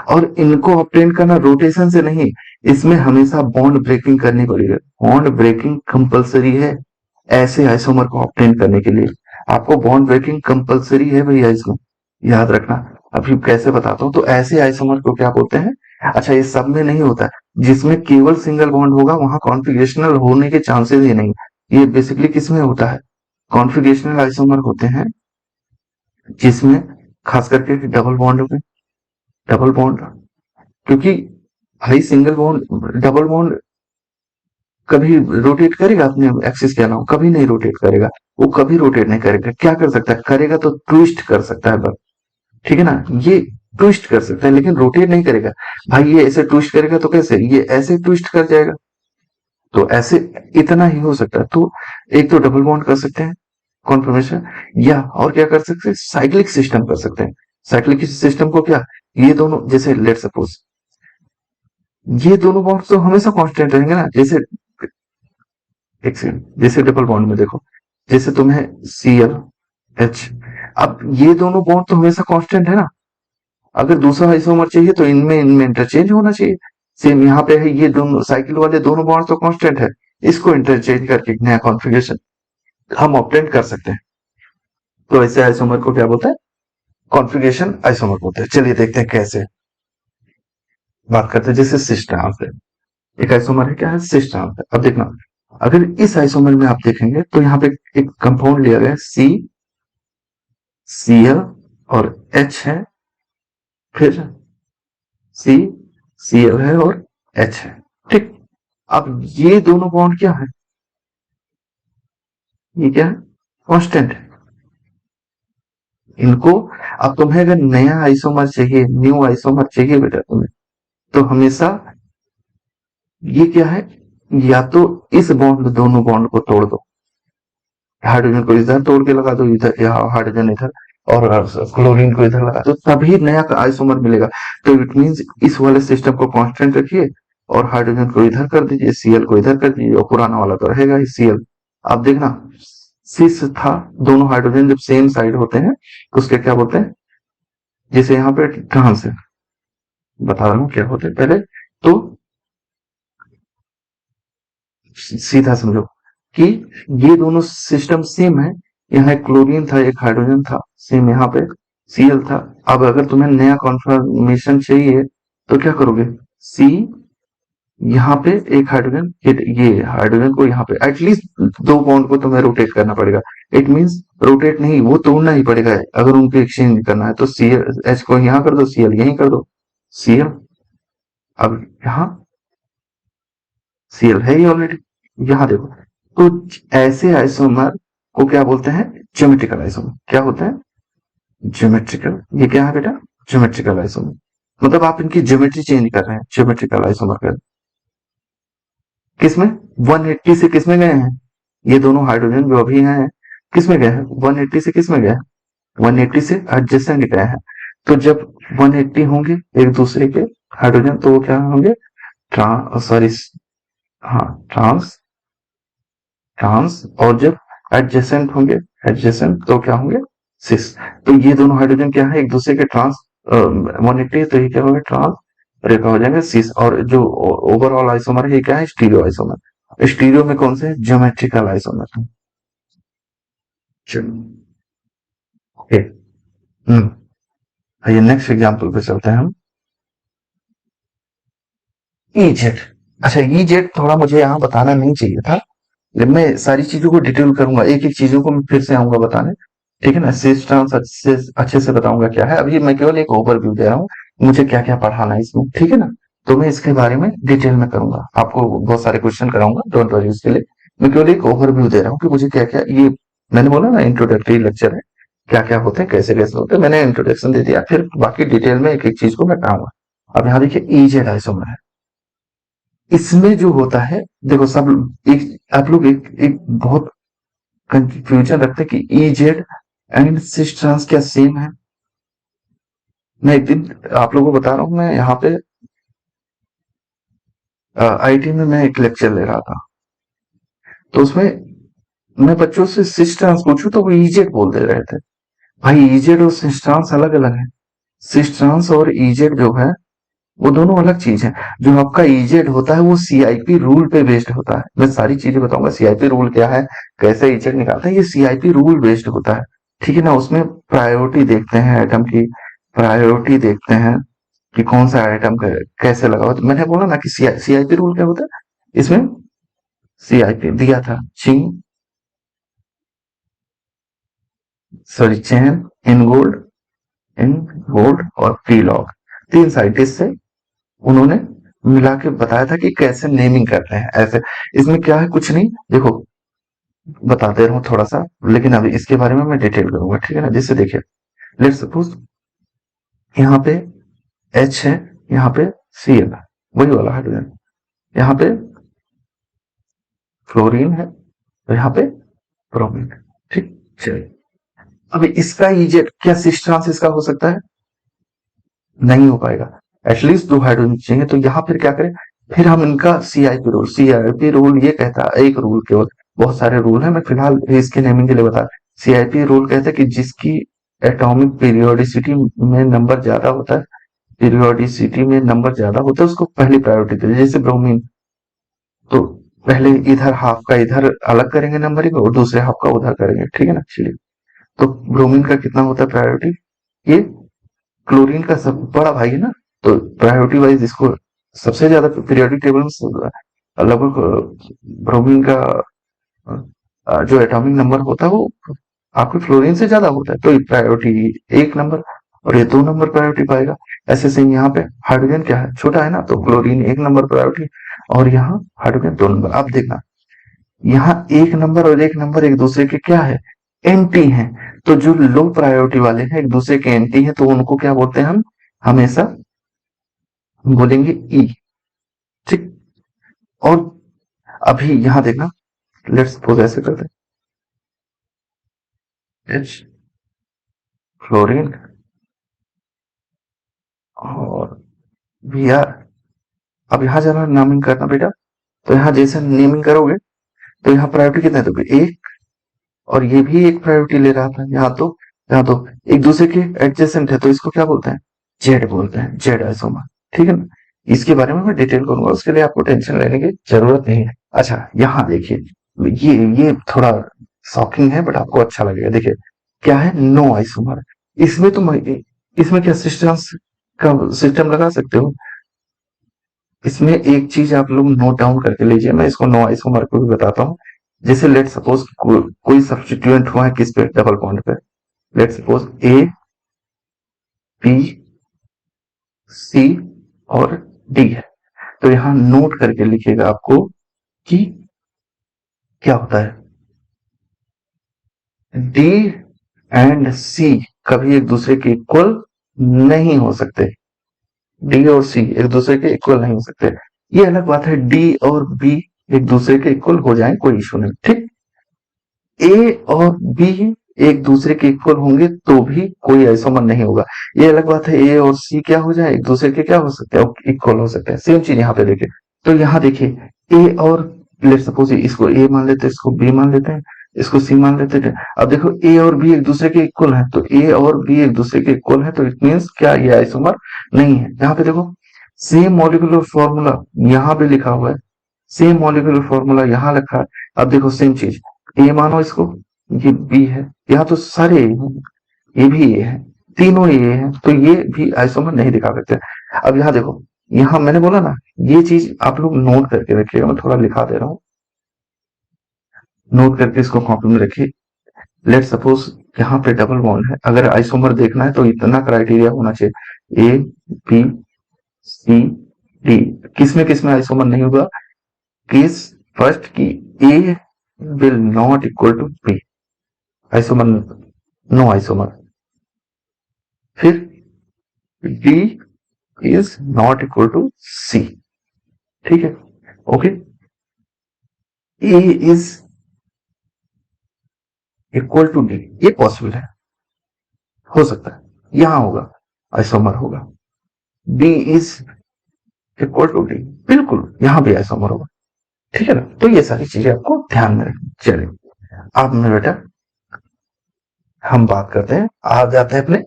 और इनको ऑब्टेन करना रोटेशन से नहीं, इसमें हमेशा बॉन्ड ब्रेकिंग करनी पड़ेगी। बॉन्ड ब्रेकिंग कंपलसरी है ऐसे आइसोमर को ऑब्टेन करने के लिए। आपको बॉन्ड ब्रेकिंग कंपलसरी है भैया, इसको याद रखना। अभी कैसे बताता हूँ। तो ऐसे आइसोमर को क्या बोलते हैं, अच्छा ये सब में नहीं होता है, जिसमें केवल सिंगल बॉन्ड होगा वहां कॉन्फ़िगरेशनल होने के चांसेस ही नहीं। ये बेसिकली किसमें होता है, कॉन्फ़िगरेशनल आइसोमर होते हैं जिसमें खास करके डबल बॉन्ड में, डबल बॉन्ड, क्योंकि भाई सिंगल बॉन्ड डबल बॉन्ड कभी रोटेट करेगा अपने एक्सिस के अलावा, कभी नहीं रोटेट करेगा। वो कभी रोटेट नहीं करेगा, क्या कर सकता है, करेगा तो ट्विस्ट कर सकता है बस, ठीक है ना, ये ट्विस्ट कर सकता है लेकिन रोटेट नहीं करेगा। भाई ये ऐसे ट्विस्ट करेगा तो कैसे, ये ऐसे ट्विस्ट कर जाएगा। तो ऐसे इतना ही हो सकता है। तो एक तो डबल बॉन्ड कर सकते हैं कॉन्फर्मेशन, या और क्या कर सकते हैं, साइक्लिक सिस्टम कर सकते हैं। साइक्लिक सिस्टम को क्या, ये दोनों जैसे लेट सपोज ये दोनों बॉन्ड तो हमेशा कांस्टेंट रहेंगे ना, जैसे एक सेकंड, जैसे डबल बॉन्ड में देखो, जैसे तुम्हें Cl H, अब ये दोनों बॉन्ड तो हमेशा कांस्टेंट है ना। अगर दूसरा आइसोमर चाहिए तो इनमें इनमें इंटरचेंज होना चाहिए। सेम यहाँ पे है, ये दोनों साइकिल वाले दोनों बॉन्ड तो कांस्टेंट है, इसको इंटरचेंज करके नया कॉन्फ़िगरेशन हम ऑब्टेन कर सकते हैं। तो ऐसे आइसोमर को क्या बोलते हैं, कॉन्फ़िगरेशन आइसोमर बोलते हैं। चलिए देखते हैं कैसे बात करते हैं। जैसे सिस्टम है, एक आइसोमर है, क्या है, सिस्टम है। अब देखना, अगर इस आइसोमर में आप देखेंगे तो यहाँ पे एक कंपाउंड लिया गया है Cl और H है, फिर Cl है और H है, ठीक। अब ये दोनों बॉन्ड क्या है, ये क्या है, कांस्टेंट है। इनको, अब तुम्हें अगर नया आइसोमर चाहिए, न्यू आइसोमर चाहिए बेटा तुम्हें, तो हमेशा ये क्या है, या तो इस बॉन्ड, दोनों बॉन्ड को तोड़ दो, हाइड्रोजन को इधर तोड़ के लगा दो, इधर या हाइड्रोजन इधर, और क्लोरीन को इधर लगा दो, तभी नया आइसोमर मिलेगा। तो इट मींस इस वाले सिस्टम को कांस्टेंट रखिए और हाइड्रोजन को इधर कर दीजिए, Cl को इधर कर दीजिए, और पुराना वाला तो रहेगा ही Cl। अब देखना, सिस था, दोनों हाइड्रोजन जब सेम साइड होते हैं तो उसके क्या बोलते हैं, जैसे यहाँ पे ट्रांस है, बता रहा हूँ क्या होते हैं पहले, तो सीधा समझो कि ये दोनों सिस्टम सेम है। यहाँ एक क्लोरीन था, एक हाइड्रोजन था, सेम यहाँ पे Cl था। अब अगर तुम्हें नया कॉन्फर्मेशन चाहिए तो क्या करोगे, यहाँ पे एक हाइड्रोजन, ये हाइड्रोजन को यहाँ पे एटलीस्ट 2 बॉन्ड को तुम्हें रोटेट करना पड़ेगा। इट मींस रोटेट नहीं, वो तोड़ना ही पड़ेगा अगर उनको एक्सचेंज करना है। तो सी एच को यहाँ कर दो, सीएल यहीं कर दो, सीएल। अब यहाँ सीएल है ही ऑलरेडी, यहाँ देखो। तो ऐसे आइसोमर को क्या बोलते हैं? Geometrical isomer. क्या होते हैं? ज्योमेट्रिकल। ये क्या है बेटा? Geometrical isomer. मतलब आप इनकी ज्योमेट्री चेंज कर रहे हैं, ज्योमेट्रिकल आइसोमर कर। किसमें? 180 से किसमें गए हैं? ये दोनों हाइड्रोजन जो अभी हैं किसमें गए हैं? 180 से किसमें गए हैं? 180 से एडजेसेंट गए हैं। तो जब 180 होंगे एक दूसरे के हाइड्रोजन, तो वो क्या होंगे? ट्रांस, सॉरी, हाँ, ट्रांस, ट्रांस। और जब एडजेसेंट होंगे, एडजेसेंट, तो क्या होंगे? सिस। तो ये दोनों हाइड्रोजन क्या है? एक दूसरे के ट्रांस 180, तो ये क्या होगा? ट्रांस रेखा हो जाएंगे सिस। और जो ओवरऑल आइसोमर है ये क्या है? Stereo isomer. स्टीरियो में कौन से? Geometrical isomer. ओके। आइए नेक्स्ट एग्जांपल पे चलते हैं हम। ईजेड। अच्छा, ईजेड थोड़ा मुझे यहाँ बताना नहीं चाहिए था, लेकिन मैं सारी चीजों को डिटेल करूंगा, एक एक चीजों को मैं फिर से आऊंगा बताने। ठीक है ना? सिस्टम्स अच्छे से बताऊंगा क्या है। अभी मैं केवल एक ओवरव्यू दे रहा हूँ, मुझे क्या क्या पढ़ाना है इसमें। ठीक है ना? तो मैं इसके बारे में डिटेल में करूंगा, आपको बहुत सारे क्वेश्चन कराऊंगा, डोंट वरी उसके लिए। मैं केवल एक ओवरव्यू दे रहा हूँ कि मुझे क्या क्या, ये मैंने बोला ना इंट्रोडक्टरी लेक्चर है, क्या क्या होते हैं, कैसे कैसे होते हैं, मैंने इंट्रोडक्शन दे दिया, फिर बाकी डिटेल में एक एक चीज को मैं बताऊंगा। अब यहाँ देखिए ईजेड आइसोमर है। इसमें जो होता है, देखो सब, एक आप लोग एक बहुत कंफ्यूजन रखते हैं कि इजेड एंड सिस ट्रांस क्या सेम है। मैं एक दिन आप लोगों को बता रहा हूँ, मैं यहाँ पे आईटी में मैं एक लेक्चर ले रहा था, तो उसमें मैं बच्चों से सिस ट्रांस पूछूं तो वो इजेड बोल दे रहे थे। भाई इजेड और सिस ट्रांस अलग अलग है। सिस ट्रांस और इजेड जो है वो दोनों अलग चीज है। जो आपका इजेड होता है वो सीआईपी रूल पे बेस्ड होता है। मैं सारी चीजें बताऊंगा, सीआईपी रूल क्या है, कैसे इजेड निकालते हैं, ये सीआईपी रूल बेस्ड होता है। ठीक है ना? उसमें प्रायोरिटी देखते हैं, आइटम की प्रायोरिटी देखते हैं कि कौन सा आइटम कैसे लगा हुआ। तो मैंने बोला ना कि सीआईपी रूल क्या होता है इसमें। सीआईपी दिया था, चिंग, सॉरी, चैन, इन गोल्ड और प्री लॉग, 3 साइंटिस्ट से उन्होंने मिला के बताया था कि कैसे नेमिंग करते हैं ऐसे। इसमें क्या है? कुछ नहीं, देखो बताते रहूं थोड़ा सा, लेकिन अभी इसके बारे में मैं डिटेल करूंगा। ठीक है ना? जैसे देखिए, लेट्स सपोज यहाँ पे एच है, यहाँ पे सी एल है, वही वाला हाइड्रोजन। यहाँ पे फ्लोरीन है, और यहाँ पे ब्रोमीन है। ठीक, चलिए। अभी इसका इजेक्ट क्या सिस ट्रांस इसका हो सकता है? नहीं हो पाएगा। एटलीस्ट 2 हाइड्रोजन चाहिए। तो यहाँ फिर क्या करें? फिर हम इनका सीआईपी रूल ये कहता है, एक रूल केवल, बहुत सारे रूल है, मैं फिलहाल इसके नेमिंग के लिए बता। सीआईपी रूल कहता है कि जिसकी एटॉमिक पीरियोडिसिटी में नंबर ज्यादा होता है, पीरियोडिसिटी में नंबर ज्यादा होता है, उसको पहली प्रायोरिटी देते हैं। जैसे ब्रोमीन, तो पहले इधर हाफ का इधर अलग करेंगे नंबरिंग, और दूसरे हाफ का उधर करेंगे। ठीक है ना? चलिए। तो ब्रोमीन का कितना होता है प्रायोरिटी? ये क्लोरीन का सब बड़ा भाई है ना, तो प्रायोरिटी वाइज इसको सबसे ज्यादा पीरियोडिक टेबल में लगभग ब्रोमीन का जो एटॉमिक नंबर होता है वो आपके फ्लोरीन से ज्यादा होता है, तो प्रायोरिटी 1 नंबर, और ये 2 नंबर प्रायोरिटी पाएगा। ऐसे सेम यहाँ पे हाइड्रोजन क्या है? छोटा है ना, तो क्लोरीन 1 नंबर प्रायोरिटी, और यहाँ हाइड्रोजन 2 नंबर। अब देखना, यहाँ 1 नंबर और 1 नंबर एक दूसरे के क्या है? एंटी हैं। तो जो लो प्रायोरिटी वाले हैं एक दूसरे के एंटी हैं, तो उनको क्या बोलते हैं हम? हमेशा बोलेंगे ई। ठीक। और अभी यहाँ देखना, लेट्स सपोज ऐसे करते हैं, एच, फ्लोरीन और वी आर। अब यहाँ जरा नेमिंग करना बेटा। तो यहाँ जैसे नेमिंग करोगे, तो यहाँ प्रायोरिटी कितने दोगे? 1। और ये भी एक प्रायोरिटी ले रहा था, यहाँ तो एक दूसरे के एडजेसेंट है, तो इसको क्या बोलते हैं? जेड बोलते हैं, जेड आइसोमर। ठीक है ना? इसके बारे में मैं डिटेल करूंगा, उसके लिए आपको टेंशन लेने की जरूरत नहीं है। अच्छा, यहाँ देखिए, ये थोड़ा शॉकिंग है, बट आपको अच्छा लगेगा। देखिए क्या है? No isomer. इसमें तो इसमें क्या सिस्टम का सिस्टम लगा सकते हो? इसमें एक चीज आप लोग नोट डाउन करके लीजिए, मैं इसको नो आइसोमर को भी बताता हूँ। जैसे लेट सपोज कोई सब्स्टिट्यूएंट हुआ है किस पे, डबल बॉन्ड पे। लेट सपोज ए, बी, सी और डी है। तो यहाँ नोट करके लिखिएगा आपको कि क्या होता है, डी एंड सी कभी एक दूसरे के इक्वल नहीं हो सकते। डी और सी एक दूसरे के इक्वल नहीं हो सकते। ये अलग बात है डी और बी एक दूसरे के इक्वल हो जाए, कोई इशू नहीं, ठीक। ए और बी एक दूसरे के इक्वल होंगे तो भी कोई आइसोमर नहीं होगा। ये अलग बात है ए और सी क्या हो जाए, एक दूसरे के क्या हो सकते हैं, इक्वल हो सकते हैं। सेम चीज यहाँ पे देखिए। तो यहाँ देखिए ए और, लेट सपोज इसको ए मान लेते हैं, इसको बी मान लेते हैं, इसको सी मान लेते हैं। अब देखो ए और बी एक दूसरे के इक्वल है, तो ए और बी एक दूसरे के इक्वल है, तो इट मीन्स क्या, ये आइसोमर नहीं है। यहाँ पे देखो सेम मॉलिक्यूलर फॉर्मूला यहाँ पे लिखा हुआ है, सेम मॉलिक्यूलर फॉर्मूला यहाँ लिखा है। अब देखो सेम चीज, ए मानो इसको, ये बी है, यहाँ तो सारे ए हैं, ये भी ए है, तीनों ए हैं, तो ये भी आइसोमर नहीं दिखा सकते। अब यहाँ देखो, यहाँ मैंने बोला ना, ये चीज आप लोग नोट करके रखिएगा, मैं थोड़ा लिखा दे रहा हूँ, नोट करके इसको कॉपी में रखिए। लेट सपोज यहाँ पे डबल बॉन्ड है, अगर आइसोमर देखना है तो इतना क्राइटेरिया होना चाहिए, ए, बी, सी, डी। किसमें आइसोमर नहीं होगा, केस फर्स्ट की A will not equal to B, isomer, no isomer. फिर D is not equal to C, ठीक है, okay. A is equal to D, ये पॉसिबल है, हो सकता है, यहां होगा, आइसोमर होगा। B is equal to D, बिल्कुल यहां भी आइसोमर होगा, ठीक है ना। तो ये सारी चीजें आपको ध्यान में रखनी। चलिए अब में बेटा हम बात करते हैं, आ जाते हैं अपने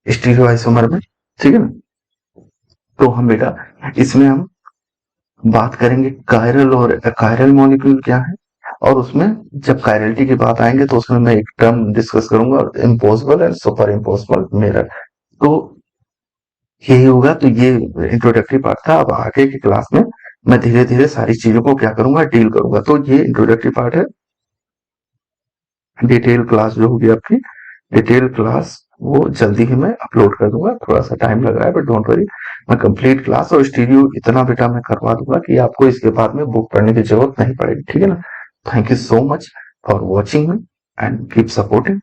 स्टीरियो आइसोमर में, ठीक है ना। तो हम बेटा इसमें हम बात करेंगे कायरल, और कायरल मॉलिक्यूल क्या है, और उसमें जब कायरलिटी की बात आएंगे तो उसमें मैं एक टर्म डिस्कस करूंगा, impossible and super impossible mirror. तो यही होगा। तो ये इंट्रोडक्टरी पार्ट था। अब आगे की क्लास में मैं धीरे धीरे सारी चीजों को क्या करूंगा, डील करूंगा। तो ये इंट्रोडक्टरी पार्ट है। डिटेल क्लास जो होगी आपकी, डिटेल क्लास वो जल्दी ही मैं अपलोड कर दूंगा, थोड़ा सा टाइम लग रहा है बट डोंट वरी, मैं कंप्लीट क्लास और स्टीरियो इतना बेटा मैं करवा दूंगा कि आपको इसके बाद में बुक पढ़ने की जरूरत नहीं पड़ेगी, ठीक है ना। Thank you so much for watching me and keep supporting,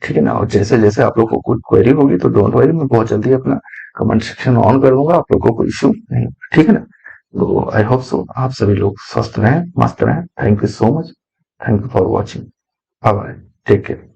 ठीक है ना। और जैसे जैसे आप लोग को कोई क्वेरी होगी तो डोंट वरी, मैं बहुत जल्दी अपना कमेंट सेक्शन ऑन कर दूंगा, आप लोगों को कोई इशू नहीं, ठीक है ना। तो आई होप सो आप सभी लोग स्वस्थ रहें, मस्त रहें। Thank you so much, thank you for watching, bye bye, take care.